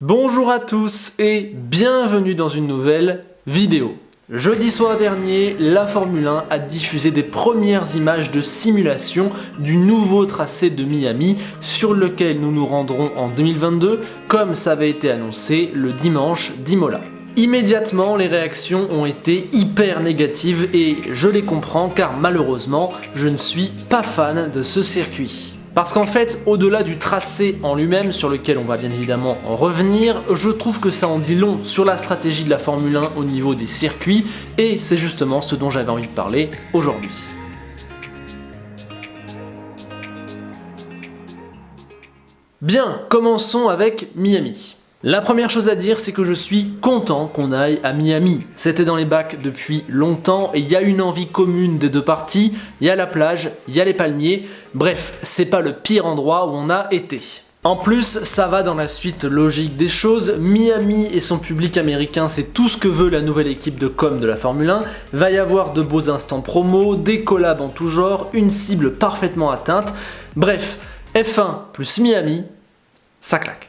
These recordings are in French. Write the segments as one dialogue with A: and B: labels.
A: Bonjour à tous et bienvenue dans une nouvelle vidéo. Jeudi soir dernier, la Formule 1 a diffusé des premières images de simulation du nouveau tracé de Miami sur lequel nous nous rendrons en 2022 comme ça avait été annoncé le dimanche d'Imola. Immédiatement, les réactions ont été hyper négatives et je les comprends car malheureusement, je ne suis pas fan de ce circuit. Parce qu'en fait, au-delà du tracé en lui-même, sur lequel on va bien évidemment en revenir, je trouve que ça en dit long sur la stratégie de la Formule 1 au niveau des circuits, et c'est justement ce dont j'avais envie de parler aujourd'hui. Bien, commençons avec Miami. La première chose à dire, c'est que je suis content qu'on aille à Miami. C'était dans les bacs depuis longtemps et il y a une envie commune des deux parties. Il y a la plage, il y a les palmiers. Bref, c'est pas le pire endroit où on a été. En plus, ça va dans la suite logique des choses. Miami et son public américain, c'est tout ce que veut la nouvelle équipe de com de la Formule 1. Va y avoir de beaux instants promo, des collabs en tout genre, une cible parfaitement atteinte. Bref, F1 plus Miami, ça claque.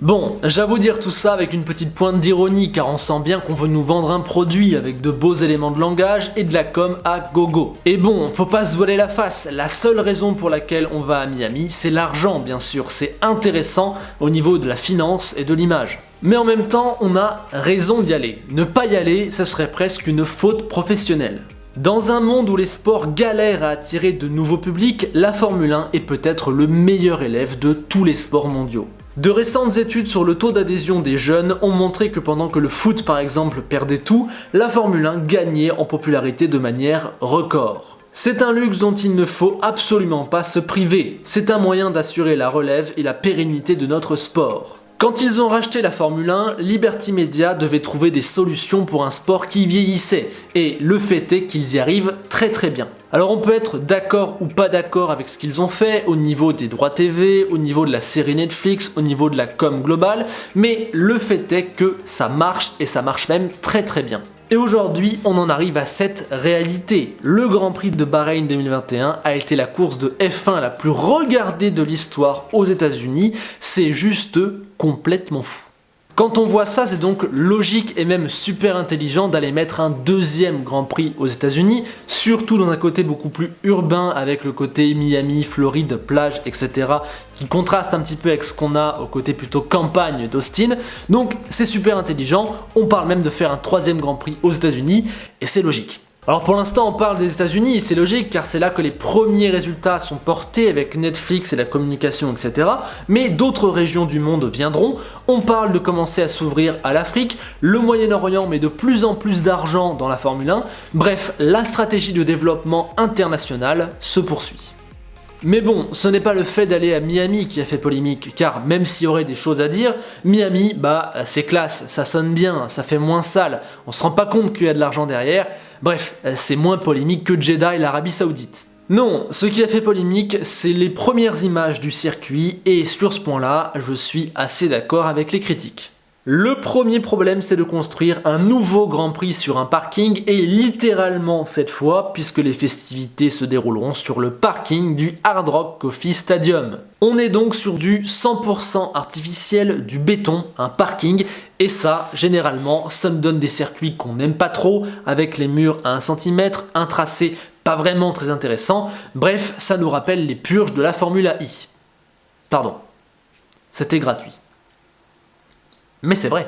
A: Bon, j'avoue dire tout ça avec une petite pointe d'ironie car on sent bien qu'on veut nous vendre un produit avec de beaux éléments de langage et de la com à gogo. Et bon, faut pas se voiler la face, la seule raison pour laquelle on va à Miami, c'est l'argent bien sûr, c'est intéressant au niveau de la finance et de l'image. Mais en même temps, on a raison d'y aller. Ne pas y aller, ce serait presque une faute professionnelle. Dans un monde où les sports galèrent à attirer de nouveaux publics, la Formule 1 est peut-être le meilleur élève de tous les sports mondiaux. De récentes études sur le taux d'adhésion des jeunes ont montré que pendant que le foot par exemple perdait tout, la Formule 1 gagnait en popularité de manière record. C'est un luxe dont il ne faut absolument pas se priver, c'est un moyen d'assurer la relève et la pérennité de notre sport. Quand ils ont racheté la Formule 1, Liberty Media devait trouver des solutions pour un sport qui vieillissait, et le fait est qu'ils y arrivent très très bien. Alors on peut être d'accord ou pas d'accord avec ce qu'ils ont fait au niveau des droits TV, au niveau de la série Netflix, au niveau de la com globale, mais le fait est que ça marche et ça marche même très très bien. Et aujourd'hui, on en arrive à cette réalité. Le Grand Prix de Bahreïn 2021 a été la course de F1 la plus regardée de l'histoire aux États-Unis. C'est juste complètement fou. Quand on voit ça, c'est donc logique et même super intelligent d'aller mettre un deuxième Grand Prix aux États-Unis, surtout dans un côté beaucoup plus urbain avec le côté Miami, Floride, plage, etc. qui contraste un petit peu avec ce qu'on a au côté plutôt campagne d'Austin. Donc c'est super intelligent, on parle même de faire un troisième Grand Prix aux États-Unis et c'est logique. Alors pour l'instant on parle des États-Unis, c'est logique car c'est là que les premiers résultats sont portés avec Netflix et la communication, etc. Mais d'autres régions du monde viendront. On parle de commencer à s'ouvrir à l'Afrique, le Moyen-Orient met de plus en plus d'argent dans la Formule 1. Bref, la stratégie de développement international se poursuit. Mais bon, ce n'est pas le fait d'aller à Miami qui a fait polémique, car même s'il y aurait des choses à dire, Miami, c'est classe, ça sonne bien, ça fait moins sale, on se rend pas compte qu'il y a de l'argent derrière, bref, c'est moins polémique que Jeddah et l'Arabie Saoudite. Non, ce qui a fait polémique, c'est les premières images du circuit, et sur ce point-là, je suis assez d'accord avec les critiques. Le premier problème, c'est de construire un nouveau Grand Prix sur un parking, et littéralement cette fois, puisque les festivités se dérouleront sur le parking du Hard Rock Coffee Stadium. On est donc sur du 100% artificiel, du béton, un parking, et ça, généralement, ça nous donne des circuits qu'on n'aime pas trop, avec les murs à 1 cm, un tracé pas vraiment très intéressant, bref, ça nous rappelle les purges de la Formule I. Pardon, c'était gratuit. Mais c'est vrai.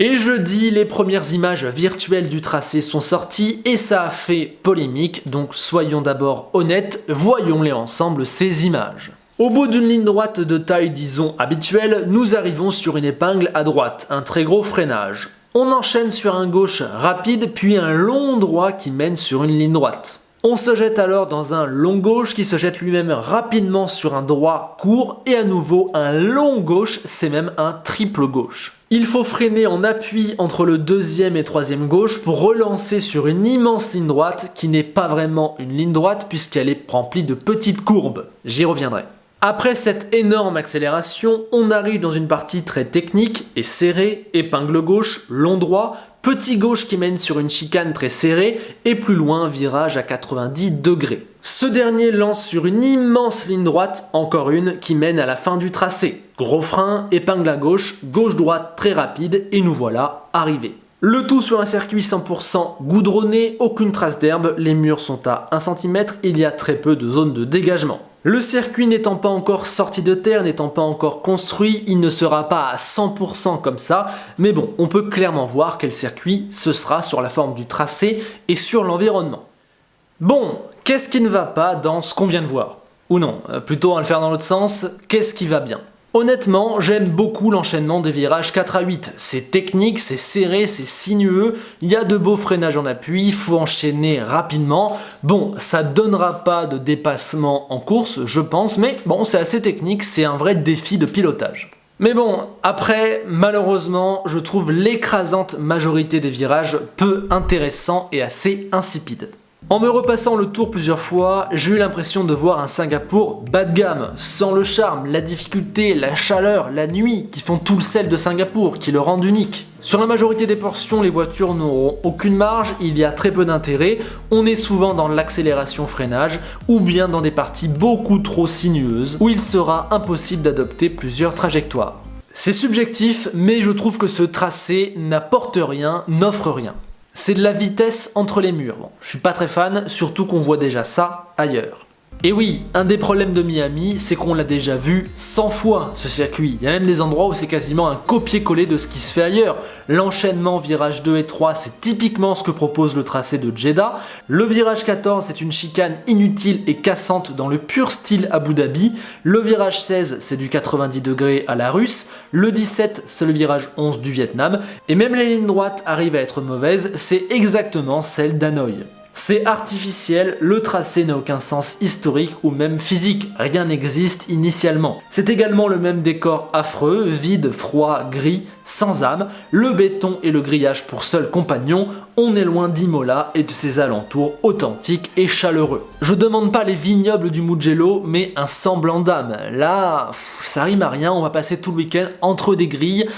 A: Et jeudi, les premières images virtuelles du tracé sont sorties et ça a fait polémique, donc soyons d'abord honnêtes, voyons-les ensemble ces images. Au bout d'une ligne droite de taille disons habituelle, nous arrivons sur une épingle à droite, un très gros freinage. On enchaîne sur un gauche rapide puis un long droit qui mène sur une ligne droite. On se jette alors dans un long gauche qui se jette lui-même rapidement sur un droit court et à nouveau un long gauche, c'est même un triple gauche. Il faut freiner en appui entre le deuxième et troisième gauche pour relancer sur une immense ligne droite qui n'est pas vraiment une ligne droite puisqu'elle est remplie de petites courbes. J'y reviendrai. Après cette énorme accélération, on arrive dans une partie très technique et serrée, épingle gauche, long droit, petit gauche qui mène sur une chicane très serrée et plus loin virage à 90 degrés. Ce dernier lance sur une immense ligne droite, encore une, qui mène à la fin du tracé. Gros frein, épingle à gauche, gauche-droite très rapide et nous voilà arrivés. Le tout sur un circuit 100% goudronné, aucune trace d'herbe, les murs sont à 1 cm, il y a très peu de zones de dégagement. Le circuit n'étant pas encore sorti de terre, n'étant pas encore construit, il ne sera pas à 100% comme ça, mais bon, on peut clairement voir quel circuit ce sera sur la forme du tracé et sur l'environnement. Bon, qu'est-ce qui ne va pas dans ce qu'on vient de voir? Ou non, plutôt à le faire dans l'autre sens, qu'est-ce qui va bien? Honnêtement, j'aime beaucoup l'enchaînement des virages 4 à 8. C'est technique, c'est serré, c'est sinueux, il y a de beaux freinages en appui, il faut enchaîner rapidement. Bon, ça donnera pas de dépassement en course, je pense, mais bon, c'est assez technique, c'est un vrai défi de pilotage. Mais bon, après, malheureusement, je trouve l'écrasante majorité des virages peu intéressants et assez insipides. En me repassant le tour plusieurs fois, j'ai eu l'impression de voir un Singapour bas de gamme, sans le charme, la difficulté, la chaleur, la nuit, qui font tout le sel de Singapour, qui le rendent unique. Sur la majorité des portions, les voitures n'auront aucune marge, il y a très peu d'intérêt, on est souvent dans l'accélération-freinage, ou bien dans des parties beaucoup trop sinueuses, où il sera impossible d'adopter plusieurs trajectoires. C'est subjectif, mais je trouve que ce tracé n'apporte rien, n'offre rien. C'est de la vitesse entre les murs. Bon, je suis pas très fan, surtout qu'on voit déjà ça ailleurs. Et oui, un des problèmes de Miami, c'est qu'on l'a déjà vu 100 fois ce circuit. Il y a même des endroits où c'est quasiment un copier-coller de ce qui se fait ailleurs. L'enchaînement virage 2 et 3, c'est typiquement ce que propose le tracé de Jeddah. Le virage 14, c'est une chicane inutile et cassante dans le pur style Abu Dhabi. Le virage 16, c'est du 90 degrés à la russe. Le 17, c'est le virage 11 du Vietnam. Et même les lignes droites arrivent à être mauvaises, c'est exactement celle d'Hanoï. C'est artificiel, le tracé n'a aucun sens historique ou même physique, rien n'existe initialement. C'est également le même décor affreux, vide, froid, gris, sans âme, le béton et le grillage pour seul compagnon, on est loin d'Imola et de ses alentours authentiques et chaleureux. Je demande pas les vignobles du Mugello, mais un semblant d'âme. Là, ça rime à rien, on va passer tout le week-end entre des grilles,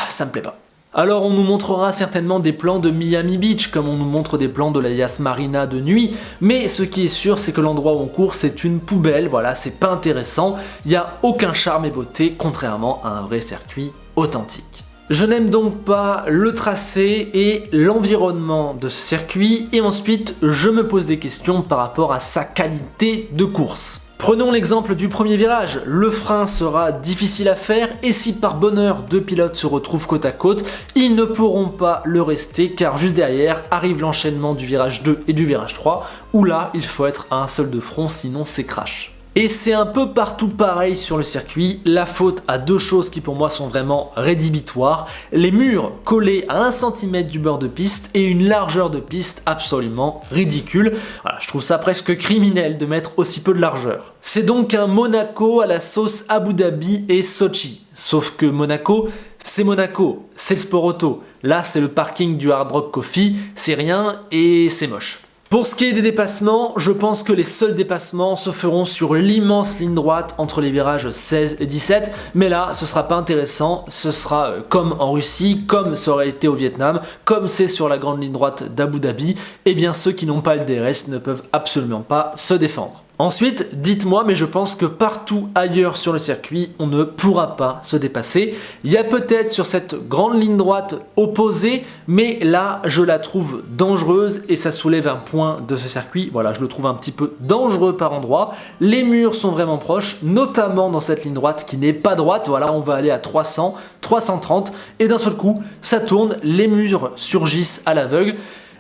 A: ça me plaît pas. Alors on nous montrera certainement des plans de Miami Beach, comme on nous montre des plans de la Yas Marina de nuit, mais ce qui est sûr c'est que l'endroit où on court c'est une poubelle, voilà, c'est pas intéressant, il n'y a aucun charme et beauté, contrairement à un vrai circuit authentique. Je n'aime donc pas le tracé et l'environnement de ce circuit, et ensuite je me pose des questions par rapport à sa qualité de course. Prenons l'exemple du premier virage, le frein sera difficile à faire et si par bonheur deux pilotes se retrouvent côte à côte, ils ne pourront pas le rester car juste derrière arrive l'enchaînement du virage 2 et du virage 3 où là il faut être à un seul de front sinon c'est crash. Et c'est un peu partout pareil sur le circuit, la faute à deux choses qui pour moi sont vraiment rédhibitoires, les murs collés à 1 cm du bord de piste et une largeur de piste absolument ridicule. Voilà, je trouve ça presque criminel de mettre aussi peu de largeur. C'est donc un Monaco à la sauce Abu Dhabi et Sochi, sauf que Monaco, c'est le sport auto, là c'est le parking du Hard Rock Coffee, c'est rien et c'est moche. Pour ce qui est des dépassements, je pense que les seuls dépassements se feront sur l'immense ligne droite entre les virages 16 et 17, mais là ce sera pas intéressant, ce sera comme en Russie, comme ça aurait été au Vietnam, comme c'est sur la grande ligne droite d'Abu Dhabi, et bien ceux qui n'ont pas le DRS ne peuvent absolument pas se défendre. Ensuite, dites-moi, mais je pense que partout ailleurs sur le circuit, on ne pourra pas se dépasser. Il y a peut-être sur cette grande ligne droite opposée, mais là, je la trouve dangereuse et ça soulève un point de ce circuit. Voilà, je le trouve un petit peu dangereux par endroits. Les murs sont vraiment proches, notamment dans cette ligne droite qui n'est pas droite. Voilà, on va aller à 300, 330 et d'un seul coup, ça tourne, les murs surgissent à l'aveugle.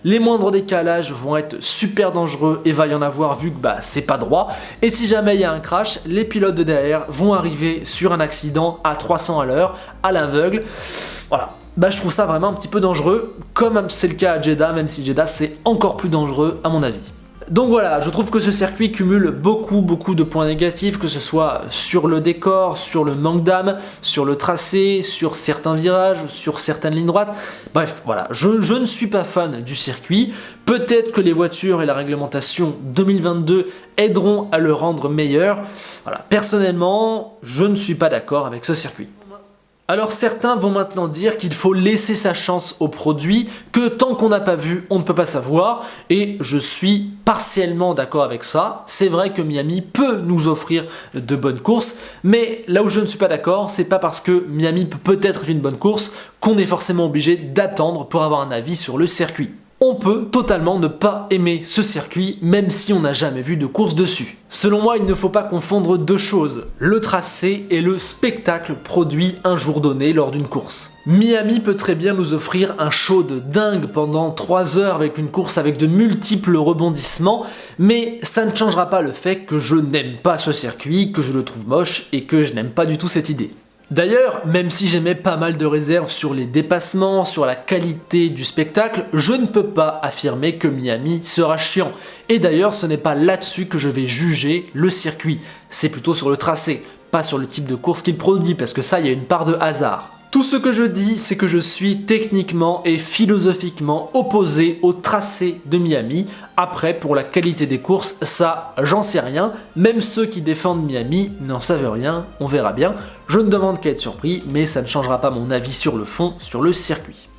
A: Les moindres décalages vont être super dangereux et va y en avoir vu que c'est pas droit. Et si jamais il y a un crash, les pilotes de derrière vont arriver sur un accident à 300 à l'heure, à l'aveugle. Voilà. Je trouve ça vraiment un petit peu dangereux, comme c'est le cas à Jeddah, même si Jeddah c'est encore plus dangereux à mon avis. Donc voilà, je trouve que ce circuit cumule beaucoup de points négatifs, que ce soit sur le décor, sur le manque d'âme, sur le tracé, sur certains virages, sur certaines lignes droites. Bref, voilà, je ne suis pas fan du circuit. Peut-être que les voitures et la réglementation 2022 aideront à le rendre meilleur. Voilà, personnellement, je ne suis pas d'accord avec ce circuit. Alors certains vont maintenant dire qu'il faut laisser sa chance au produit, que tant qu'on n'a pas vu, on ne peut pas savoir, et je suis partiellement d'accord avec ça. C'est vrai que Miami peut nous offrir de bonnes courses, mais là où je ne suis pas d'accord, c'est pas parce que Miami peut peut-être une bonne course qu'on est forcément obligé d'attendre pour avoir un avis sur le circuit. On peut totalement ne pas aimer ce circuit, même si on n'a jamais vu de course dessus. Selon moi, il ne faut pas confondre deux choses, le tracé et le spectacle produit un jour donné lors d'une course. Miami peut très bien nous offrir un show de dingue pendant 3 heures avec une course avec de multiples rebondissements, mais ça ne changera pas le fait que je n'aime pas ce circuit, que je le trouve moche et que je n'aime pas du tout cette idée. D'ailleurs, même si j'émets pas mal de réserves sur les dépassements, sur la qualité du spectacle, je ne peux pas affirmer que Miami sera chiant. Et d'ailleurs, ce n'est pas là-dessus que je vais juger le circuit, c'est plutôt sur le tracé, pas sur le type de course qu'il produit, parce que ça, il y a une part de hasard. Tout ce que je dis, c'est que je suis techniquement et philosophiquement opposé au tracé de Miami. Après, pour la qualité des courses, ça, j'en sais rien. Même ceux qui défendent Miami n'en savent rien, on verra bien. Je ne demande qu'à être surpris, mais ça ne changera pas mon avis sur le fond, sur le circuit.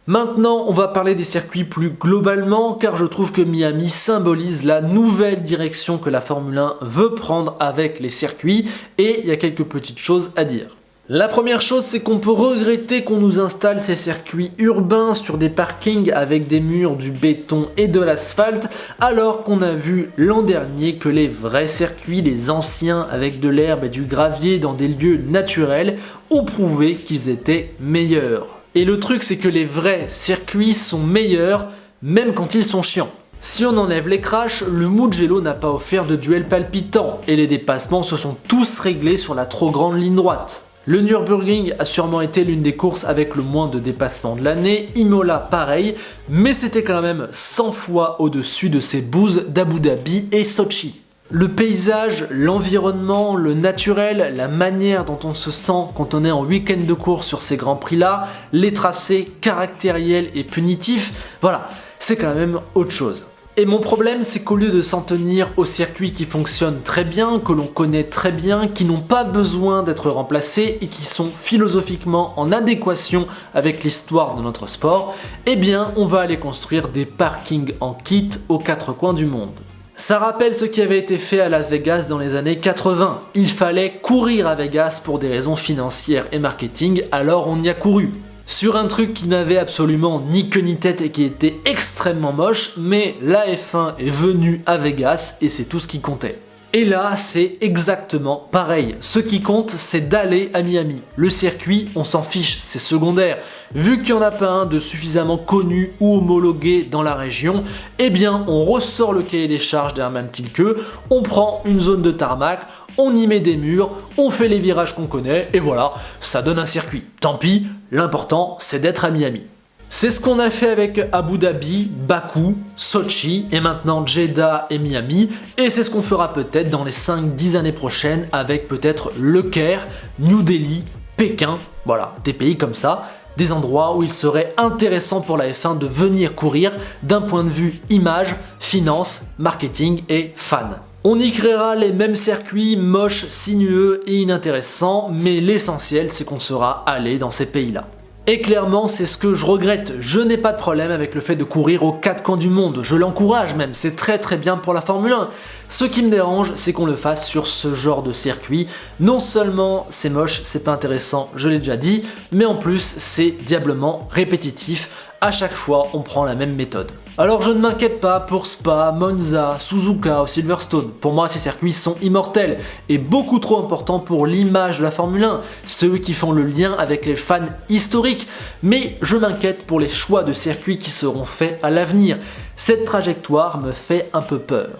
A: Maintenant, on va parler des circuits plus globalement, car je trouve que Miami symbolise la nouvelle direction que la Formule 1 veut prendre avec les circuits, et il y a quelques petites choses à dire. La première chose, c'est qu'on peut regretter qu'on nous installe ces circuits urbains sur des parkings avec des murs, du béton et de l'asphalte, alors qu'on a vu l'an dernier que les vrais circuits, les anciens avec de l'herbe et du gravier dans des lieux naturels, ont prouvé qu'ils étaient meilleurs. Et le truc, c'est que les vrais circuits sont meilleurs, même quand ils sont chiants. Si on enlève les crashs, le Mugello n'a pas offert de duel palpitant, et les dépassements se sont tous réglés sur la trop grande ligne droite. Le Nürburgring a sûrement été l'une des courses avec le moins de dépassements de l'année, Imola pareil, mais c'était quand même 100 fois au-dessus de ces bouses d'Abu Dhabi et Sochi. Le paysage, l'environnement, le naturel, la manière dont on se sent quand on est en week-end de course sur ces grands prix-là, les tracés caractériels et punitifs, voilà, c'est quand même autre chose. Et mon problème, c'est qu'au lieu de s'en tenir aux circuits qui fonctionnent très bien, que l'on connaît très bien, qui n'ont pas besoin d'être remplacés et qui sont philosophiquement en adéquation avec l'histoire de notre sport, eh bien on va aller construire des parkings en kit aux 4 coins du monde. Ça rappelle ce qui avait été fait à Las Vegas dans les années 80. Il fallait courir à Vegas pour des raisons financières et marketing, alors on y a couru. Sur un truc qui n'avait absolument ni queue ni tête et qui était extrêmement moche, mais la F1 est venue à Vegas et c'est tout ce qui comptait. Et là, c'est exactement pareil. Ce qui compte, c'est d'aller à Miami. Le circuit, on s'en fiche, c'est secondaire. Vu qu'il n'y en a pas un de suffisamment connu ou homologué dans la région, eh bien, on ressort le cahier des charges d'Hermann Tilke, on prend une zone de tarmac, on y met des murs, on fait les virages qu'on connaît, et voilà, ça donne un circuit. Tant pis, l'important, c'est d'être à Miami. C'est ce qu'on a fait avec Abu Dhabi, Bakou, Sochi et maintenant Jeddah et Miami, et c'est ce qu'on fera peut-être dans les 5-10 années prochaines avec peut-être Le Caire, New Delhi, Pékin, voilà, des pays comme ça, des endroits où il serait intéressant pour la F1 de venir courir d'un point de vue image, finance, marketing et fans. On y créera les mêmes circuits moches, sinueux et inintéressants, mais l'essentiel c'est qu'on sera allé dans ces pays-là. Et clairement, c'est ce que je regrette. Je n'ai pas de problème avec le fait de courir aux 4 coins du monde. Je l'encourage même, c'est très très bien pour la Formule 1. Ce qui me dérange, c'est qu'on le fasse sur ce genre de circuit. Non seulement c'est moche, c'est pas intéressant, je l'ai déjà dit, mais en plus c'est diablement répétitif. À chaque fois, on prend la même méthode. Alors je ne m'inquiète pas pour Spa, Monza, Suzuka ou Silverstone. Pour moi, ces circuits sont immortels et beaucoup trop importants pour l'image de la Formule 1, ceux qui font le lien avec les fans historiques. Mais je m'inquiète pour les choix de circuits qui seront faits à l'avenir. Cette trajectoire me fait un peu peur.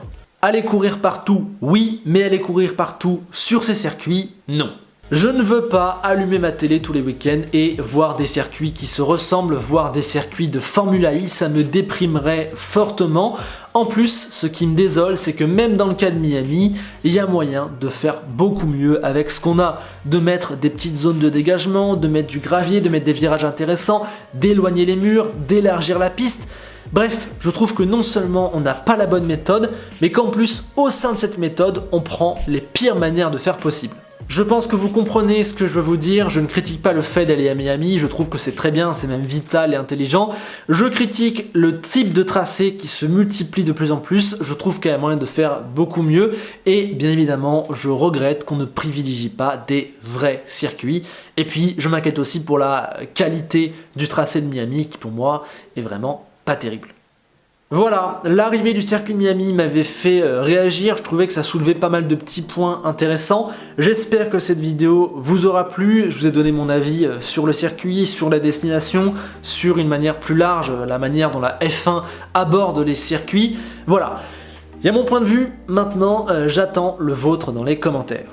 A: Aller courir partout, oui, mais aller courir partout sur ces circuits, non. Je ne veux pas allumer ma télé tous les week-ends et voir des circuits qui se ressemblent, voir des circuits de Formula E, ça me déprimerait fortement. En plus, ce qui me désole, c'est que même dans le cas de Miami, il y a moyen de faire beaucoup mieux avec ce qu'on a, de mettre des petites zones de dégagement, de mettre du gravier, de mettre des virages intéressants, d'éloigner les murs, d'élargir la piste. Bref, je trouve que non seulement on n'a pas la bonne méthode, mais qu'en plus, au sein de cette méthode, on prend les pires manières de faire possible. Je pense que vous comprenez ce que je veux vous dire, je ne critique pas le fait d'aller à Miami, je trouve que c'est très bien, c'est même vital et intelligent. Je critique le type de tracé qui se multiplie de plus en plus, je trouve qu'il y a moyen de faire beaucoup mieux et bien évidemment je regrette qu'on ne privilégie pas des vrais circuits. Et puis je m'inquiète aussi pour la qualité du tracé de Miami qui pour moi est vraiment pas terrible. Voilà, l'arrivée du circuit de Miami m'avait fait réagir, je trouvais que ça soulevait pas mal de petits points intéressants. J'espère que cette vidéo vous aura plu, je vous ai donné mon avis sur le circuit, sur la destination, sur une manière plus large, la manière dont la F1 aborde les circuits. Voilà, il y a mon point de vue, maintenant j'attends le vôtre dans les commentaires.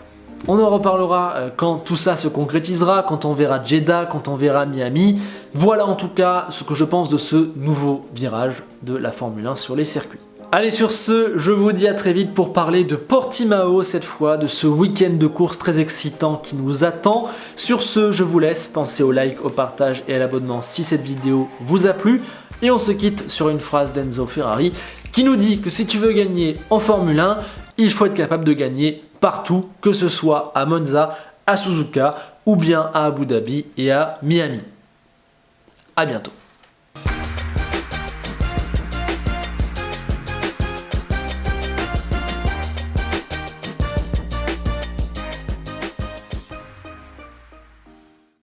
A: On en reparlera quand tout ça se concrétisera, quand on verra Jeddah, quand on verra Miami. Voilà en tout cas ce que je pense de ce nouveau virage de la Formule 1 sur les circuits. Allez, sur ce, je vous dis à très vite pour parler de Portimao cette fois, de ce week-end de course très excitant qui nous attend. Sur ce, je vous laisse, pensez au like, au partage et à l'abonnement si cette vidéo vous a plu. Et on se quitte sur une phrase d'Enzo Ferrari qui nous dit que si tu veux gagner en Formule 1, il faut être capable de gagner partout, que ce soit à Monza, à Suzuka ou bien à Abu Dhabi et à Miami. À bientôt.